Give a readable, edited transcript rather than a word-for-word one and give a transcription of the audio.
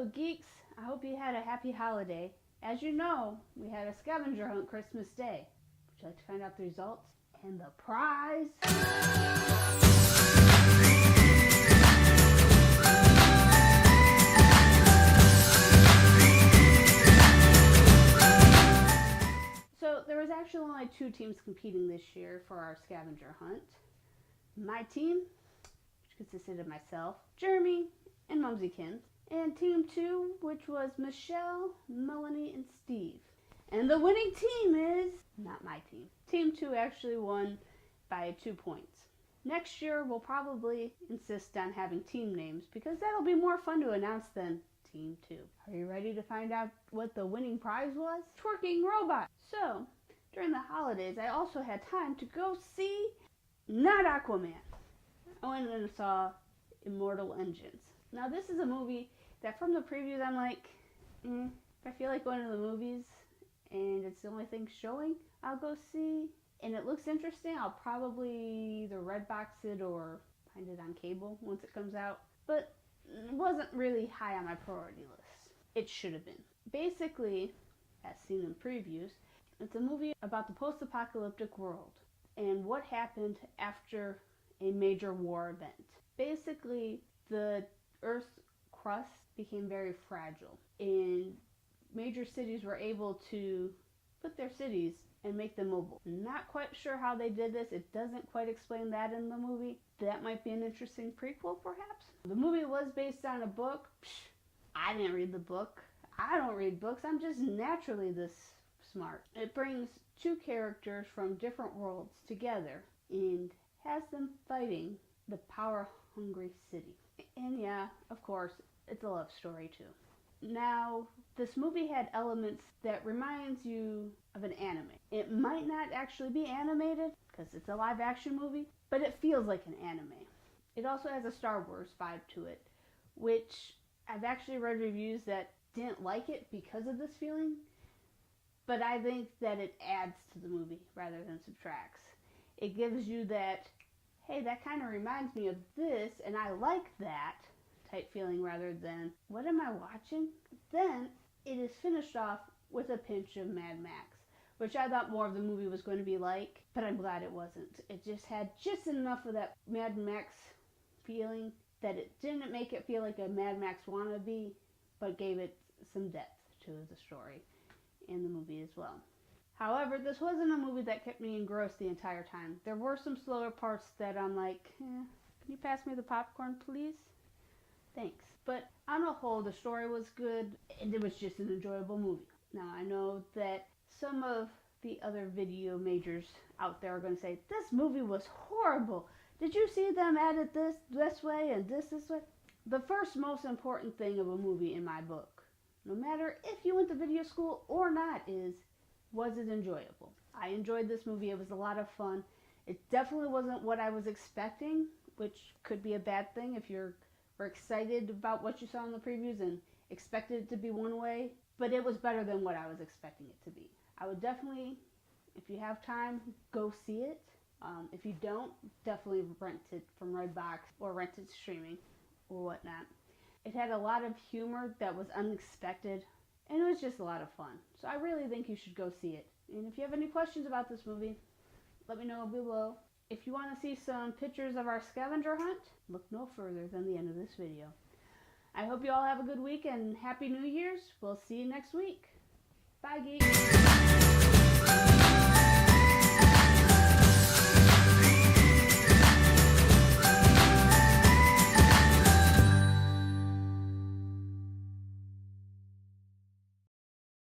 So geeks, I hope you had a happy holiday. As you know, we had a scavenger hunt Christmas Day. Would you like to find out the results and the prize? So there was actually only 2 teams competing this year for our scavenger hunt. My team, which consisted of myself, Jeremy, and Mumsykins, and Team 2, which was Michelle, Melanie, and Steve. And the winning team is not my team. Team 2 actually won by 2 points. Next year, we'll probably insist on having team names because that'll be more fun to announce than Team 2. Are you ready to find out what the winning prize was? Twerking robot. So, during the holidays, I also had time to go see not Aquaman. I went and saw Immortal Engines. Now, this is a movie that from the previews, I'm like, if I feel like going to the movies and it's the only thing showing, I'll go see. And it looks interesting. I'll probably either red box it or find it on cable once it comes out. But it wasn't really high on my priority list. It should have been. Basically, as seen in previews, it's a movie about the post-apocalyptic world and what happened after a major war event. Basically, the Earth's crust became very fragile, and major cities were able to put their cities and make them mobile. Not quite sure how they did this. It doesn't quite explain that in the movie. That might be an interesting prequel, perhaps. The movie was based on a book. I didn't read the book. I don't read books. I'm just naturally this smart. It brings 2 characters from different worlds together and has them fighting the power-hungry city. And yeah, of course, it's a love story too. Now, this movie had elements that reminds you of an anime. It might not actually be animated because it's a live-action movie, but it feels like an anime. It also has a Star Wars vibe to it, which I've actually read reviews that didn't like it because of this feeling, but I think that it adds to the movie rather than subtracts. It gives you that, hey, that kind of reminds me of this, and I like that type feeling rather than, what am I watching? Then it is finished off with a pinch of Mad Max, which I thought more of the movie was going to be like, but I'm glad it wasn't. It just had just enough of that Mad Max feeling that it didn't make it feel like a Mad Max wannabe, but gave it some depth to the story in the movie as well. However, this wasn't a movie that kept me engrossed the entire time. There were some slower parts that I'm like, can you pass me the popcorn, please? Thanks. But on a whole, the story was good, and it was just an enjoyable movie. Now, I know that some of the other video majors out there are going to say, this movie was horrible. Did you see them edit this way and this way? The first most important thing of a movie in my book, no matter if you went to video school or not, is, was it enjoyable? I enjoyed this movie. It was a lot of fun. It definitely wasn't what I was expecting, which could be a bad thing if you're excited about what you saw in the previews and expected it to be one way, but it was better than what I was expecting it to be. I would definitely, if you have time, go see it. If you don't, definitely rent it from Redbox or rent it streaming or whatnot. It had a lot of humor that was unexpected, and it was just a lot of fun. So I really think you should go see it. And if you have any questions about this movie, let me know below. If you want to see some pictures of our scavenger hunt, look no further than the end of this video. I hope you all have a good week and Happy New Year's. We'll see you next week. Bye, geeks.